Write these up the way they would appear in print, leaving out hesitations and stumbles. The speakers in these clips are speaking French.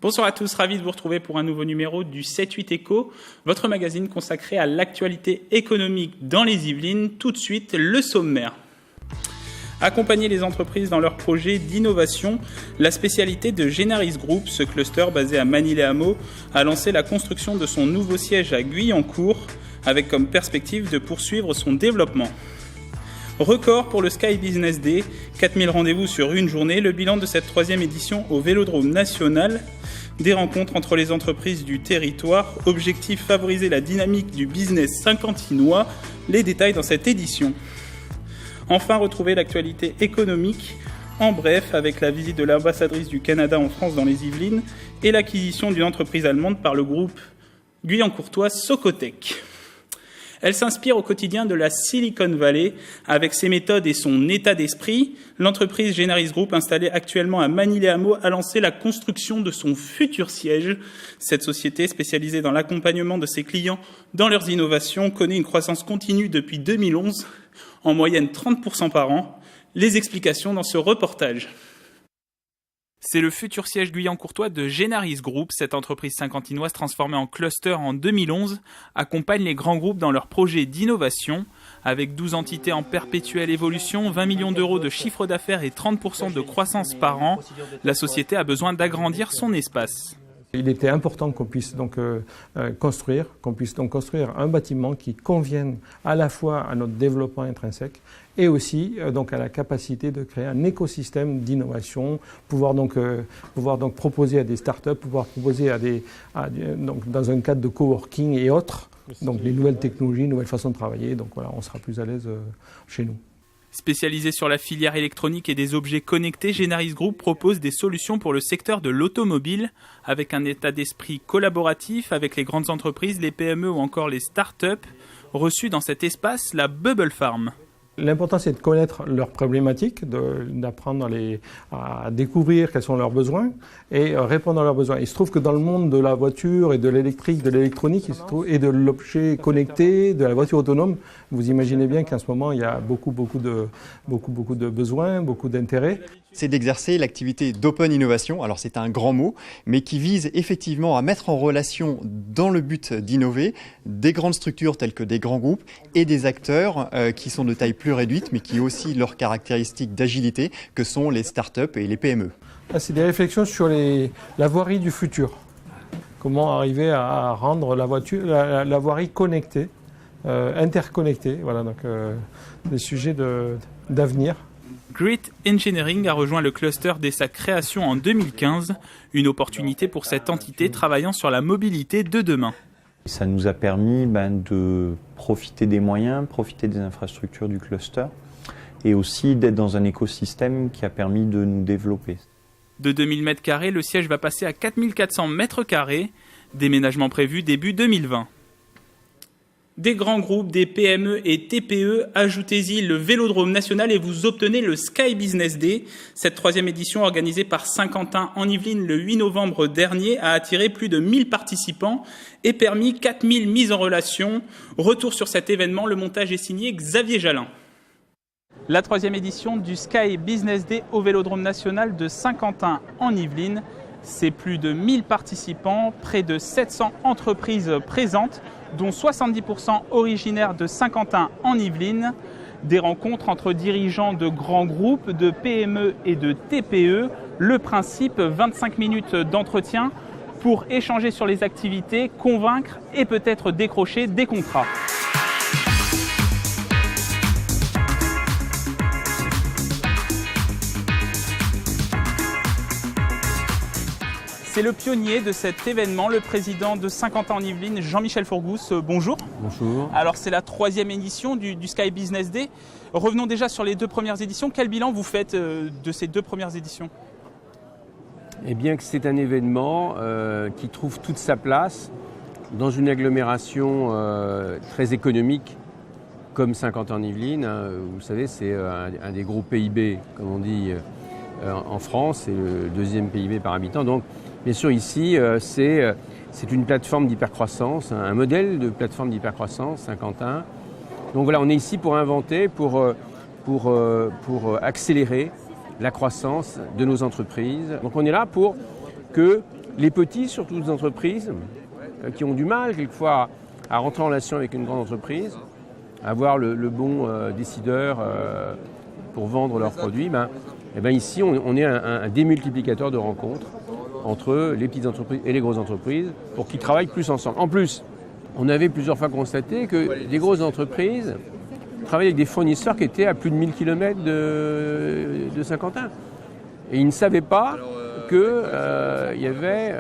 Bonsoir à tous, ravi de vous retrouver pour un nouveau numéro du 7-8 Éco, votre magazine consacré à l'actualité économique dans les Yvelines. Tout de suite, le sommaire. Accompagner les entreprises dans leurs projets d'innovation, la spécialité de Génaris Group, ce cluster basé à Manille-les-Hameaux, a lancé la construction de son nouveau siège à Guyancourt, avec comme perspective de poursuivre son développement. Record pour le Sky Business Day, 4000 rendez-vous sur une journée, le bilan de cette troisième édition au Vélodrome National. Des rencontres entre les entreprises du territoire, objectif favoriser la dynamique du business saint-quentinois, les détails dans cette édition. Enfin, retrouver l'actualité économique, en bref, avec la visite de l'ambassadrice du Canada en France dans les Yvelines et l'acquisition d'une entreprise allemande par le groupe guyancourtois Socotec. Elle s'inspire au quotidien de la Silicon Valley. Avec ses méthodes et son état d'esprit, l'entreprise Génaris Group, installée actuellement à Manille-les-Hameaux, a lancé la construction de son futur siège. Cette société, spécialisée dans l'accompagnement de ses clients dans leurs innovations, connaît une croissance continue depuis 2011, en moyenne 30% par an. Les explications dans ce reportage. C'est le futur siège guyancourtois de Génaris Group. Cette entreprise saint-quentinoise transformée en cluster en 2011 accompagne les grands groupes dans leurs projets d'innovation. Avec 12 entités en perpétuelle évolution, 20 millions d'euros de chiffre d'affaires et 30% de croissance par an, la société a besoin d'agrandir son espace. Il était important qu'on puisse donc construire un bâtiment qui convienne à la fois à notre développement intrinsèque et aussi donc à la capacité de créer un écosystème d'innovation, pouvoir donc proposer à des startups, pouvoir proposer donc dans un cadre de coworking et autres, donc des nouvelles technologies, nouvelles façons de travailler. Donc voilà, on sera plus à l'aise chez nous. Spécialisé sur la filière électronique et des objets connectés, Génaris Group propose des solutions pour le secteur de l'automobile, avec un état d'esprit collaboratif avec les grandes entreprises, les PME ou encore les start-up, reçus dans cet espace, la Bubble Farm. L'important, c'est de connaître leurs problématiques, d'apprendre à découvrir quels sont leurs besoins et répondre à leurs besoins. Il se trouve que dans le monde de la voiture et de l'électrique, de l'électronique, et de l'objet connecté, de la voiture autonome, vous imaginez bien qu'en ce moment, il y a beaucoup de besoins, beaucoup d'intérêts. C'est d'exercer l'activité d'open innovation, alors c'est un grand mot, mais qui vise effectivement à mettre en relation, dans le but d'innover, des grandes structures telles que des grands groupes et des acteurs qui sont de taille plus réduite, mais qui ont aussi leurs caractéristiques d'agilité, que sont les startups et les PME. C'est des réflexions sur la voirie du futur. Comment arriver à rendre la voirie connectée, interconnectée, voilà, donc des sujets d'avenir. Grit Engineering a rejoint le cluster dès sa création en 2015, une opportunité pour cette entité travaillant sur la mobilité de demain. Ça nous a permis de profiter des moyens, profiter des infrastructures du cluster et aussi d'être dans un écosystème qui a permis de nous développer. De 2000 m², le siège va passer à 4400 m², déménagement prévu début 2020. Des grands groupes, des PME et TPE, ajoutez-y le Vélodrome National et vous obtenez le Sky Business Day. Cette troisième édition organisée par Saint-Quentin en Yvelines le 8 novembre dernier a attiré plus de 1000 participants et permis 4000 mises en relation. Retour sur cet événement, le montage est signé Xavier Jalin. La troisième édition du Sky Business Day au Vélodrome National de Saint-Quentin en Yvelines. C'est plus de 1000 participants, près de 700 entreprises présentes, dont 70% originaires de Saint-Quentin en Yvelines. Des rencontres entre dirigeants de grands groupes, de PME et de TPE. Le principe, 25 minutes d'entretien pour échanger sur les activités, convaincre et peut-être décrocher des contrats. C'est le pionnier de cet événement, le président de Saint-Quentin en Yvelines, Jean-Michel Fourgousse. Bonjour. Bonjour. Alors c'est la troisième édition du Sky Business Day. Revenons déjà sur les deux premières éditions. Quel bilan vous faites de ces deux premières éditions ? Eh bien que c'est un événement qui trouve toute sa place dans une agglomération très économique comme Saint-Quentin en Yvelines. Vous savez, c'est un des gros PIB, comme on dit, en France. C'est le deuxième PIB par habitant. Donc, bien sûr, ici, c'est une plateforme d'hypercroissance, un modèle de plateforme d'hypercroissance, Saint-Quentin. Donc voilà, on est ici pour inventer, pour accélérer la croissance de nos entreprises. Donc on est là pour que les petits, surtout les entreprises, qui ont du mal quelquefois à rentrer en relation avec une grande entreprise, à avoir le bon décideur pour vendre leurs produits, ici on est un démultiplicateur de rencontres entre les petites entreprises et les grosses entreprises pour qu'ils travaillent plus ensemble. En plus, on avait plusieurs fois constaté que les grosses entreprises travaillaient avec des fournisseurs qui étaient à plus de 1000 km de Saint-Quentin. Et ils ne savaient pas qu'il y avait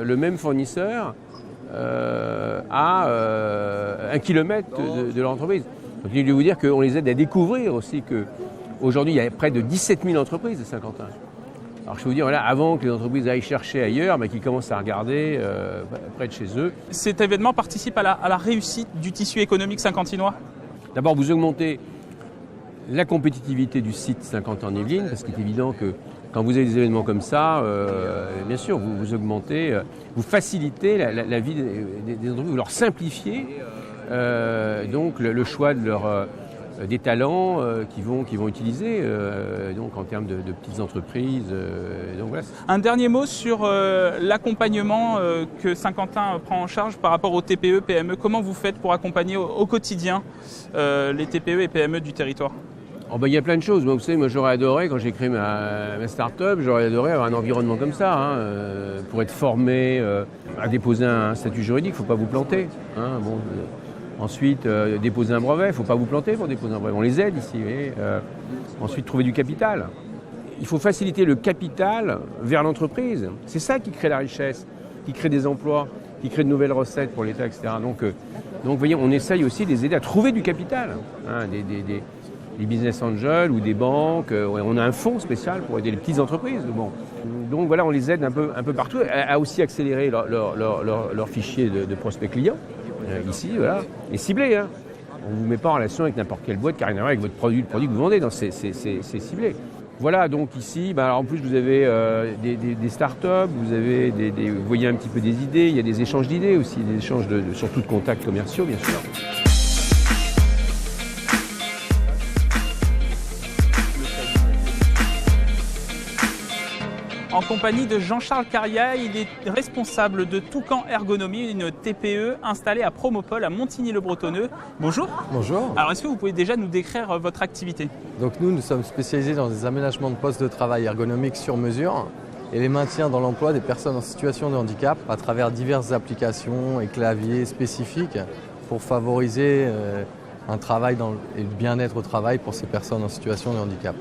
le même fournisseur à 1 kilomètre de leur entreprise. Donc il faut vous dire qu'on les aide à découvrir aussi qu'aujourd'hui il y a près de 17 000 entreprises à Saint-Quentin. Alors je peux vous dire, voilà, avant que les entreprises aillent chercher ailleurs, qu'ils commencent à regarder près de chez eux. Cet événement participe à la réussite du tissu économique saint-quentinois? D'abord, vous augmentez la compétitivité du site Saint-Quentin-en-Yvelines, parce qu'il est évident que quand vous avez des événements comme ça, bien sûr, vous augmentez, vous facilitez la vie des entreprises, vous leur simplifiez donc le choix de des talents qu'ils vont utiliser donc en termes de petites entreprises. Donc voilà. Un dernier mot sur l'accompagnement que Saint-Quentin prend en charge par rapport aux TPE, PME. Comment vous faites pour accompagner au quotidien les TPE et PME du territoire? Il y a plein de choses. Vous savez, moi j'aurais adoré, quand j'ai créé ma start-up, j'aurais adoré avoir un environnement comme ça. Pour être formé à déposer un statut juridique, il ne faut pas vous planter. Ensuite, déposer un brevet, il ne faut pas vous planter pour déposer un brevet. On les aide ici. Ensuite, trouver du capital. Il faut faciliter le capital vers l'entreprise. C'est ça qui crée la richesse, qui crée des emplois, qui crée de nouvelles recettes pour l'État, etc. Donc vous voyez, on essaye aussi de les aider à trouver du capital. Des business angels ou des banques. On a un fonds spécial pour aider les petites entreprises. Donc voilà, on les aide un peu partout, à aussi accélérer leur fichier de prospects clients. Ici, voilà, et ciblé. On ne vous met pas en relation avec n'importe quelle boîte qui n'a rien à voir avec votre produit, le produit que vous vendez. C'est ciblé. Voilà, donc ici, en plus vous avez des start-up, vous voyez un petit peu des idées, il y a des échanges d'idées aussi, des échanges surtout de contacts commerciaux, bien sûr. En compagnie de Jean-Charles Carriat, il est responsable de Toucan Ergonomie, une TPE installée à Promopole à Montigny-le-Bretonneux. Bonjour. Bonjour. Alors est-ce que vous pouvez déjà nous décrire votre activité? Donc nous sommes spécialisés dans des aménagements de postes de travail ergonomiques sur mesure et les maintiens dans l'emploi des personnes en situation de handicap à travers diverses applications et claviers spécifiques pour favoriser un travail et le bien-être au travail pour ces personnes en situation de handicap.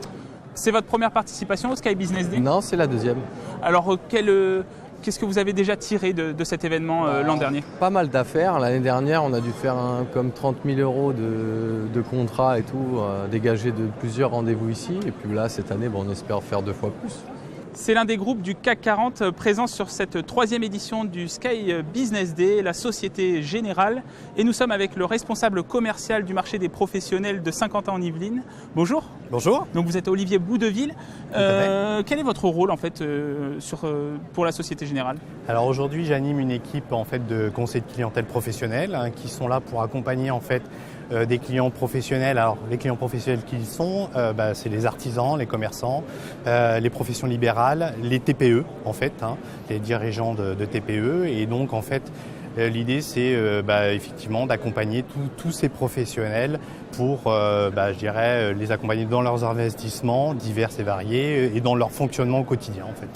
C'est votre première participation au Sky Business Day? Non, c'est la deuxième. Alors, qu'est-ce que vous avez déjà tiré de cet événement l'an dernier? Pas mal d'affaires. L'année dernière, on a dû faire comme 30 000 € de contrats et tout, dégagés de plusieurs rendez-vous ici. Et puis là, cette année, on espère faire 2 fois plus. C'est l'un des groupes du CAC 40 présents sur cette 3e édition du Sky Business Day, la Société Générale. Et nous sommes avec le responsable commercial du marché des professionnels de Saint-Quentin-en-Yvelines. Bonjour. Bonjour. Donc vous êtes Olivier Boudeville. Quel est votre rôle en fait pour la Société Générale? Alors aujourd'hui, j'anime une équipe en fait de conseils de clientèle professionnels qui sont là pour accompagner en fait des clients professionnels. Alors les clients professionnels qui sont, c'est les artisans, les commerçants, les professions libérales, les TPE en fait, les dirigeants de TPE. Et donc en fait, l'idée c'est effectivement d'accompagner tous ces professionnels pour, je dirais, les accompagner dans leurs investissements divers et variés et dans leur fonctionnement au quotidien en fait.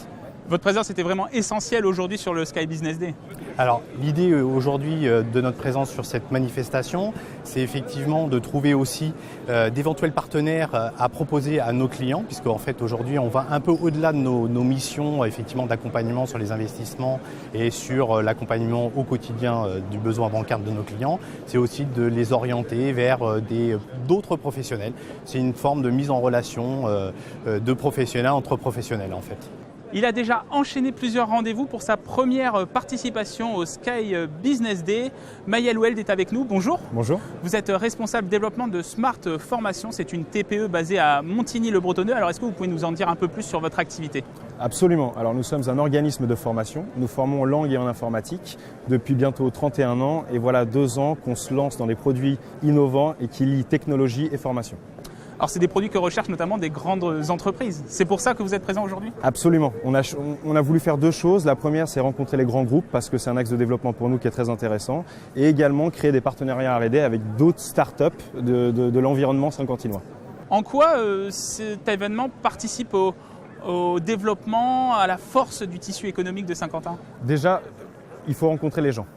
Votre présence était vraiment essentielle aujourd'hui sur le Sky Business Day. Alors l'idée aujourd'hui de notre présence sur cette manifestation, c'est effectivement de trouver aussi d'éventuels partenaires à proposer à nos clients, puisque en fait aujourd'hui on va un peu au-delà de nos missions effectivement d'accompagnement sur les investissements et sur l'accompagnement au quotidien du besoin bancaire de nos clients. C'est aussi de les orienter vers d'autres professionnels. C'est une forme de mise en relation de professionnels entre professionnels en fait. Il a déjà enchaîné plusieurs rendez-vous pour sa première participation au Sky Business Day. Maël Weld est avec nous, bonjour. Bonjour. Vous êtes responsable développement de Smart Formation, c'est une TPE basée à Montigny-le-Bretonneux. Alors est-ce que vous pouvez nous en dire un peu plus sur votre activité? Absolument. Alors nous sommes un organisme de formation. Nous formons en langue et en informatique depuis bientôt 31 ans. Et voilà 2 ans qu'on se lance dans des produits innovants et qui lient technologie et formation. Alors c'est des produits que recherchent notamment des grandes entreprises. C'est pour ça que vous êtes présent aujourd'hui ? Absolument. On a voulu faire deux choses. La première, c'est rencontrer les grands groupes parce que c'est un axe de développement pour nous qui est très intéressant. Et également créer des partenariats R&D avec d'autres startups de l'environnement saint-quentinois. En quoi cet événement participe au développement, à la force du tissu économique de Saint-Quentin ? Déjà, il faut rencontrer les gens.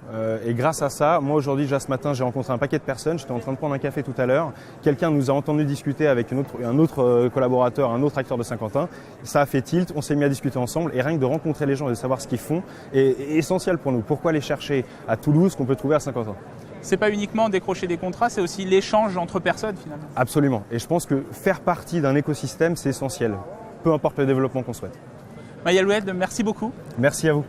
Et grâce à ça, moi aujourd'hui, déjà ce matin, j'ai rencontré un paquet de personnes. J'étais en train de prendre un café tout à l'heure. Quelqu'un nous a entendu discuter avec un autre collaborateur, un autre acteur de Saint-Quentin. Ça a fait tilt, on s'est mis à discuter ensemble. Et rien que de rencontrer les gens et de savoir ce qu'ils font est essentiel pour nous. Pourquoi aller chercher à Toulouse qu'on peut trouver à Saint-Quentin ? C'est pas uniquement décrocher des contrats, c'est aussi l'échange entre personnes finalement. Absolument. Et je pense que faire partie d'un écosystème, c'est essentiel. Peu importe le développement qu'on souhaite. Maya Loued, merci beaucoup. Merci à vous.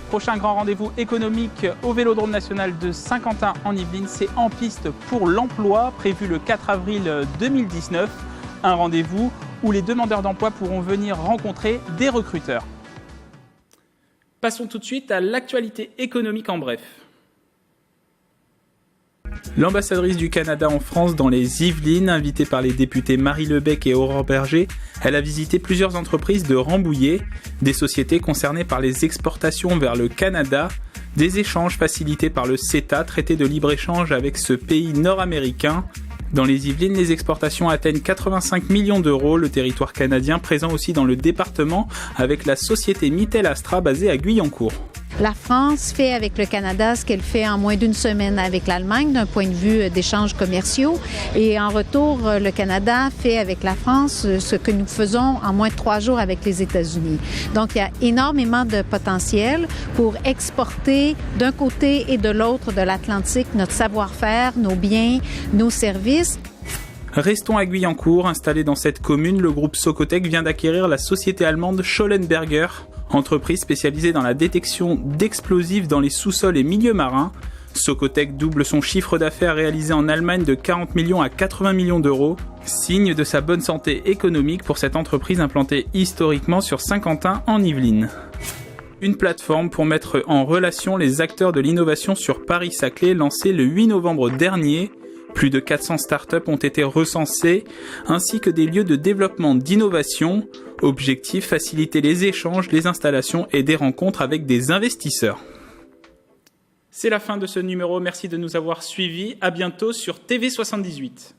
Prochain grand rendez-vous économique au Vélodrome national de Saint-Quentin en Yvelines, c'est En piste pour l'emploi, prévu le 4 avril 2019. Un rendez-vous où les demandeurs d'emploi pourront venir rencontrer des recruteurs. Passons tout de suite à l'actualité économique en bref. L'ambassadrice du Canada en France dans les Yvelines, invitée par les députés Marie Lebec et Aurore Berger, elle a visité plusieurs entreprises de Rambouillet, des sociétés concernées par les exportations vers le Canada, des échanges facilités par le CETA, traité de libre-échange avec ce pays nord-américain. Dans les Yvelines, les exportations atteignent 85 millions d'euros, le territoire canadien présent aussi dans le département avec la société Mittel Astra basée à Guyancourt. La France fait avec le Canada ce qu'elle fait en moins d'une semaine avec l'Allemagne d'un point de vue d'échanges commerciaux et en retour, le Canada fait avec la France ce que nous faisons en moins de 3 jours avec les États-Unis. Donc, il y a énormément de potentiel pour exporter d'un côté et de l'autre de l'Atlantique notre savoir-faire, nos biens, nos services. Restons à Guyancourt. Installé dans cette commune, le groupe Socotec vient d'acquérir la société allemande Schollenberger, entreprise spécialisée dans la détection d'explosifs dans les sous-sols et milieux marins. Socotec double son chiffre d'affaires réalisé en Allemagne de 40 millions à 80 millions d'euros. Signe de sa bonne santé économique pour cette entreprise implantée historiquement sur Saint-Quentin en Yvelines. Une plateforme pour mettre en relation les acteurs de l'innovation sur Paris-Saclay, lancée le 8 novembre dernier. Plus de 400 startups ont été recensées, ainsi que des lieux de développement d'innovation. Objectif, faciliter les échanges, les installations et des rencontres avec des investisseurs. C'est la fin de ce numéro, merci de nous avoir suivis. À bientôt sur TV78.